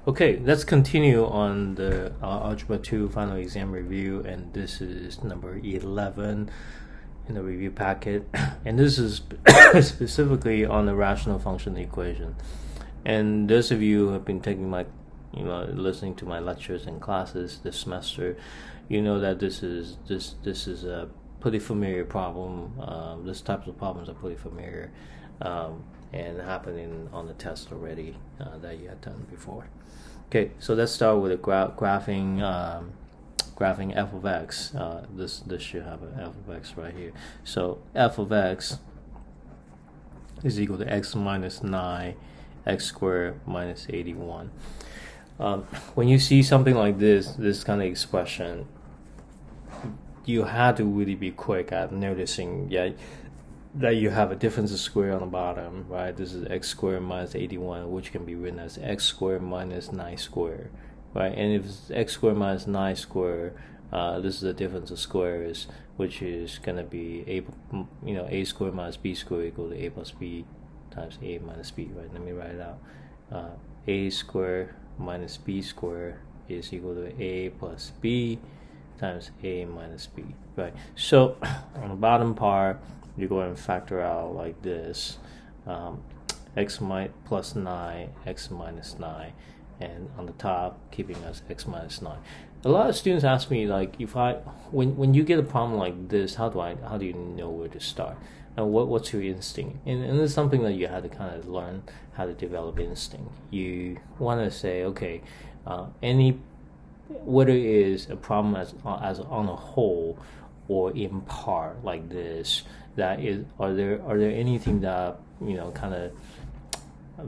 Okay, let's continue on the Algebra 2 final exam review, and this is number 11 in the review packet, and this is specifically on the rational function equation. And those of you who have been taking my, listening to my lectures and classes this semester, you know that this is a pretty familiar problem. This types of problems are pretty familiar and happening on the test already that you had done before. Okay, so let's start with a graphing f of x. This should have an f of x right here. So f of x is equal to x minus 9, x squared minus 81. When you see something like this kind of expression, you have to really be quick at noticing that you have a difference of square on the bottom, right? This is x squared minus 81, which can be written as x squared minus 9 squared, right? And if it's x squared minus 9 squared, this is the difference of squares, which is going to be a squared minus b squared equal to a plus b times a minus b, right? Let me write it out. A squared minus b squared is equal to a plus b times a minus b, right? So on the bottom part, you go and factor out like this, x plus 9, x minus 9, and on the top keeping us x minus 9. A lot of students ask me, like, when you get a problem like this, how do you know where to start? And what's your instinct? And it's something that you have to kind of learn how to develop instinct. You want to say, okay, whether it is a problem as on a whole or in part like this, are there anything that that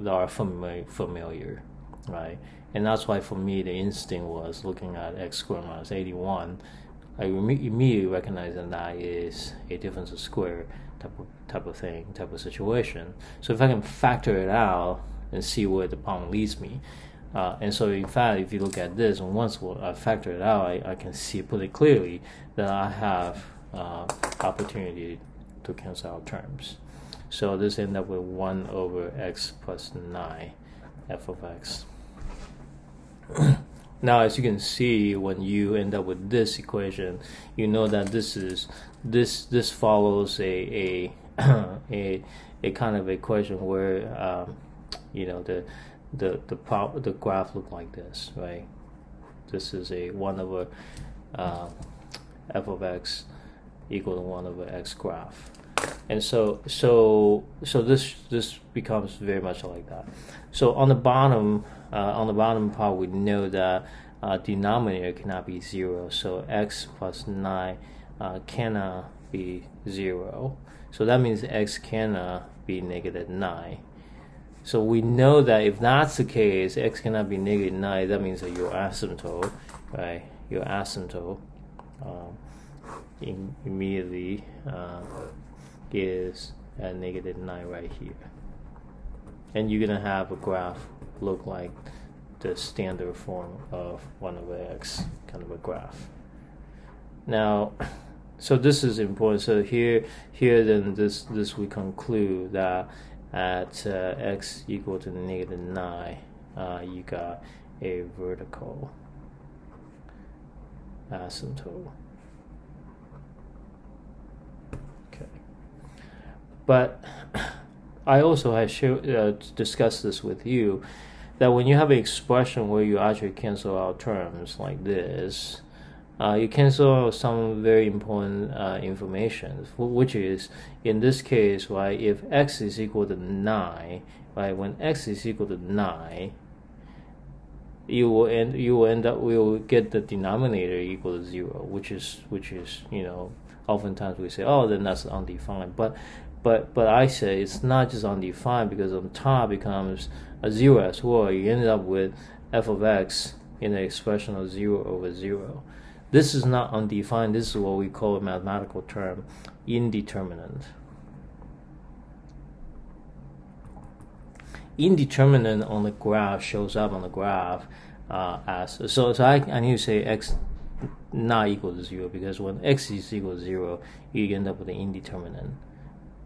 are familiar, right? And that's why for me the instinct was looking at x squared minus 81. I immediately recognize that is a difference of square type of situation. So if I can factor it out and see where the problem leads me, and so in fact, if you look at this, and once I factor it out, I can see pretty clearly that I have opportunity to cancel out terms. So this ends up with 1 over x plus 9 f of x. Now, as you can see, when you end up with this equation, you know that this follows a kind of equation where the graph look like this, right? This is a 1 over f of x equal to 1 over x graph. And so this becomes very much like that. So on the bottom part, we know that denominator cannot be 0. So x plus 9 cannot be 0. So that means x cannot be negative 9. So we know that if that's the case, x cannot be negative 9. That means that your asymptote, right? Your asymptote immediately is at negative 9 right here, and you're gonna have a graph look like the standard form of 1 over x kind of a graph. Now, so this is important. So here then this we conclude that at x equal to negative 9, you got a vertical asymptote. But I also have discussed this with you, that when you have an expression where you actually cancel out terms like this, you cancel out some very important information, which is, in this case, right, if x is equal to 9, right, when x is equal to 9, we will get the denominator equal to 0, which is oftentimes we say, oh, then that's undefined, but I say it's not just undefined, because on top becomes a 0 as well. You end up with f of x in the expression of 0 over 0. This is not undefined. This is what we call a mathematical term, indeterminate. Indeterminate on the graph shows up on the graph as so I need to say x not equal to 0, because when x is equal to 0, you end up with an indeterminate.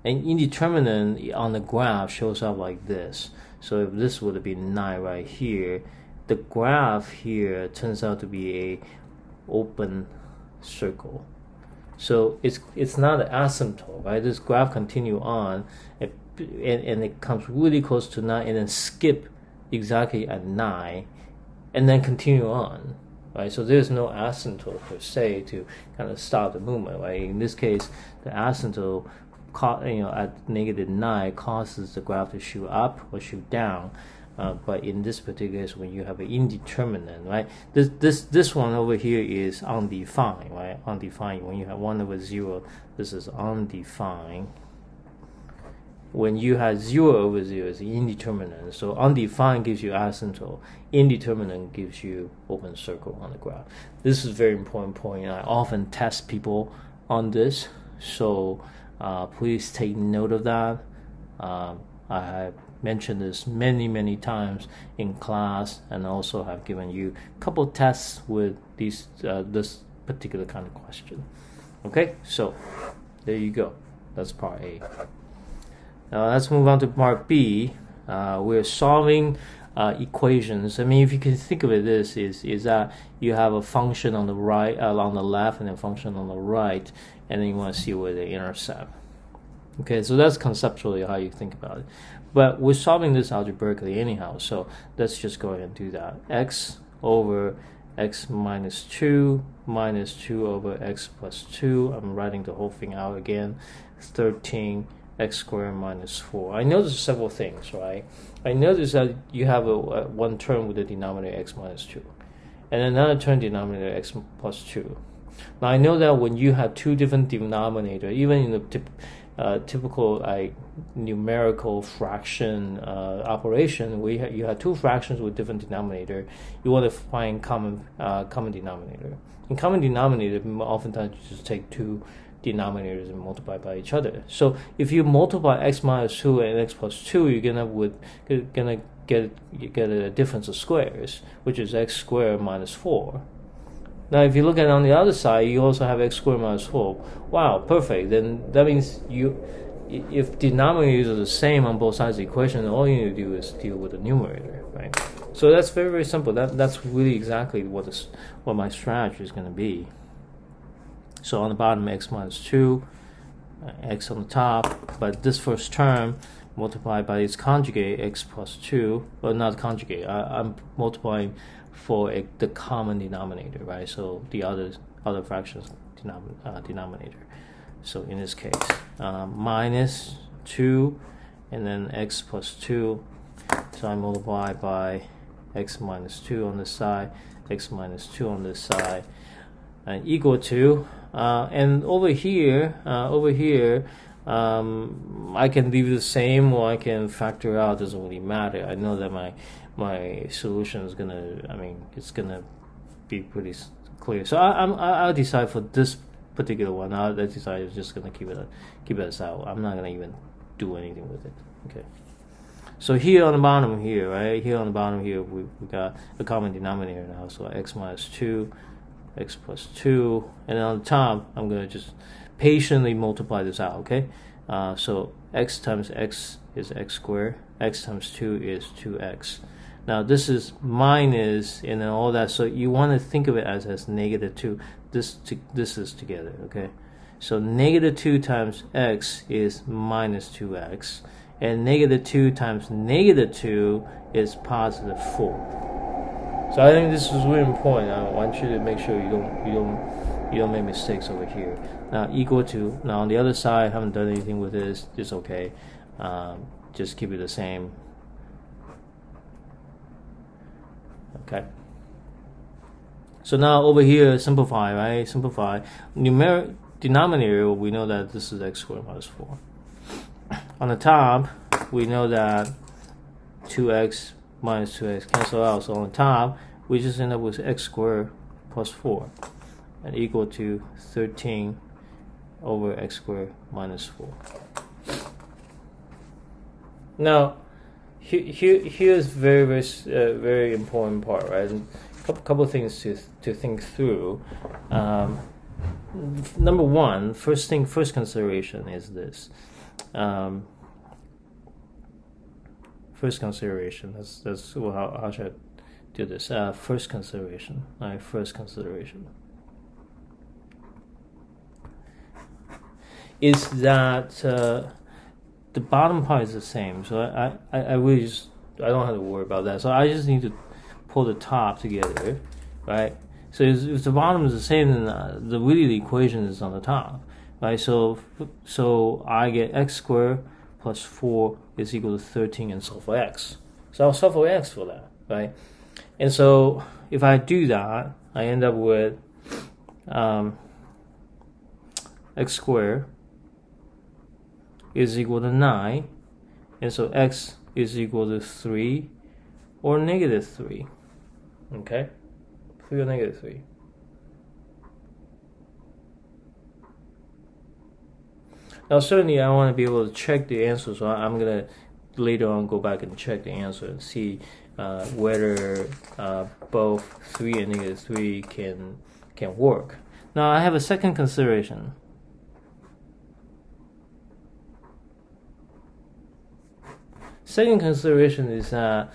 And indeterminate on the graph shows up like this. So if this would have been 9 right here, the graph here turns out to be a open circle. So it's not an asymptote, right? This graph continue on, and it comes really close to 9, and then skip exactly at 9, and then continue on, right? So there's no asymptote per se to kind of stop the movement, right? In this case, the asymptote, at -9 causes the graph to shoot up or shoot down. But in this particular case, when you have an indeterminate, right? This one over here is undefined, right? Undefined. When you have 1/0, this is undefined. When you have 0/0, it's indeterminate. So undefined gives you asymptote. Indeterminate gives you open circle on the graph. This is a very important point. I often test people on this, so please take note of that. I have mentioned this many times in class, and also have given you a couple tests with this particular kind of question. Okay, so there you go. That's part A. Now let's move on to part B. We're solving equations. I mean, if you can think of it, this is that you have a function on the right, on the left, and a function on the right, and then you want to see where they intercept. Okay, so that's conceptually how you think about it. But we're solving this algebraically anyhow, so let's just go ahead and do that. X over x minus 2 over x plus 2. I'm writing the whole thing out again. 13 x squared minus 4. I noticed several things, right? I noticed that you have one term with the denominator x minus 2, and another term denominator x plus 2. Now I know that when you have two different denominators, even in the typical numerical fraction operation, you have two fractions with different denominator. You want to find common denominator. In common denominator, oftentimes you just take two denominators and multiply by each other. So if you multiply x minus 2 and x plus 2, you're gonna get a difference of squares, which is x squared minus 4. Now, if you look at it on the other side, you also have x squared minus 4. Wow, perfect. Then that means if denominators are the same on both sides of the equation, all you need to do is deal with the numerator, right? So that's very simple. That's really exactly what my strategy is going to be. So on the bottom, x minus 2, x on the top, but this first term multiplied by its conjugate, x plus 2, well, not conjugate, I'm multiplying for the common denominator, right? So the other fractions denominator. So in this case, minus 2, and then x plus 2. So I multiply by x minus 2 on this side, x minus 2 on this side, and equal to, and over here, I can leave the same, or I can factor out. Doesn't really matter. I know that my solution is it's gonna be pretty clear. So I'll decide for this particular one. I'll decide I'm just gonna keep it as out. I'm not gonna even do anything with it. Okay. So here on the bottom here, right? Here on the bottom here, we got a common denominator now. So x minus 2, x plus 2, and then on the top, I'm gonna just patiently multiply this out. Okay. So x times x is x squared. X times 2 is 2x. Now this is minus and then all that, so you want to think of it as negative 2. This is together, okay? So negative 2 times x is minus 2x, and negative 2 times negative 2 is positive 4. So I think this is really important. I want you to make sure you don't make mistakes over here. Now equal to, now on the other side, I haven't done anything with this. It's okay. Just keep it the same. Okay. So now over here, simplify, right? Simplify. Numeric denominator, we know that this is x squared minus 4. On the top, we know that 2x minus 2x cancel out. So on the top, we just end up with x squared plus 4, and equal to 13 over x squared minus 4. Now, here's very important part, right? A couple of things to think through. Number one, first consideration is this. First consideration. That's how should I do this. First consideration. All right, first consideration is that the bottom part is the same. So I really just, I don't have to worry about that. So I just need to pull the top together, right? So if the bottom is the same, then the equation is on the top, right? So I get x squared plus 4 is equal to 13 and solve for x. So I'll solve for x for that, right? And so if I do that, I end up with x squared is equal to 9, and so x is equal to 3 or negative 3. Okay? 3 or negative 3. Now certainly I want to be able to check the answer, so I'm going to later on go back and check the answer and see whether both 3 and negative 3 can work. Now I have a second consideration. Second consideration is that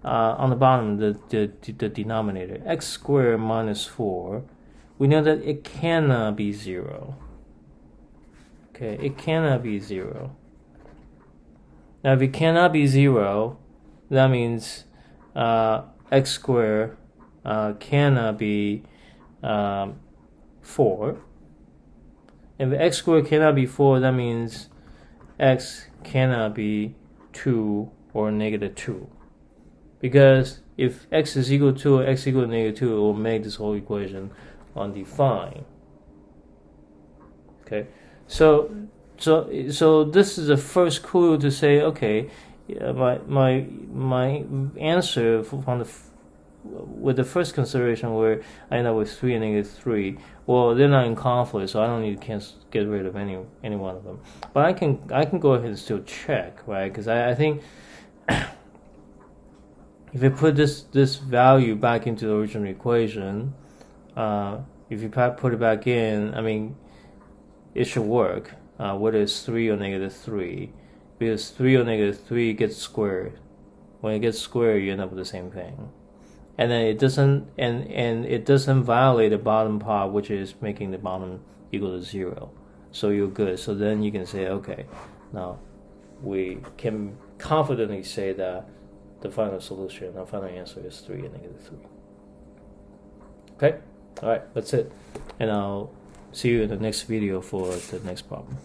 on the bottom, the denominator, x squared minus 4, we know that it cannot be 0. Okay, it cannot be 0. Now, if it cannot be 0, that means x squared cannot be 4. If x squared cannot be 4, that means x cannot be 2 or negative 2. Because if x is equal to or x equal to negative 2, it will make this whole equation undefined. Okay, so this is the first clue to say, okay, my answer from with the first consideration where I end up with 3 and negative 3, well, they're not in conflict, so I don't need to get rid of any one of them. But I can go ahead and still check, right? Because I think if you put this value back into the original equation, if you put it back in, I mean, it should work, whether it's 3 or negative 3, because 3 or negative 3 gets squared. When it gets squared, you end up with the same thing. And then it doesn't, and it doesn't violate the bottom part, which is making the bottom equal to 0. So you're good. So then you can say, okay, now we can confidently say that the final solution, our final answer is 3 and negative 3. Okay? Alright, that's it. And I'll see you in the next video for the next problem.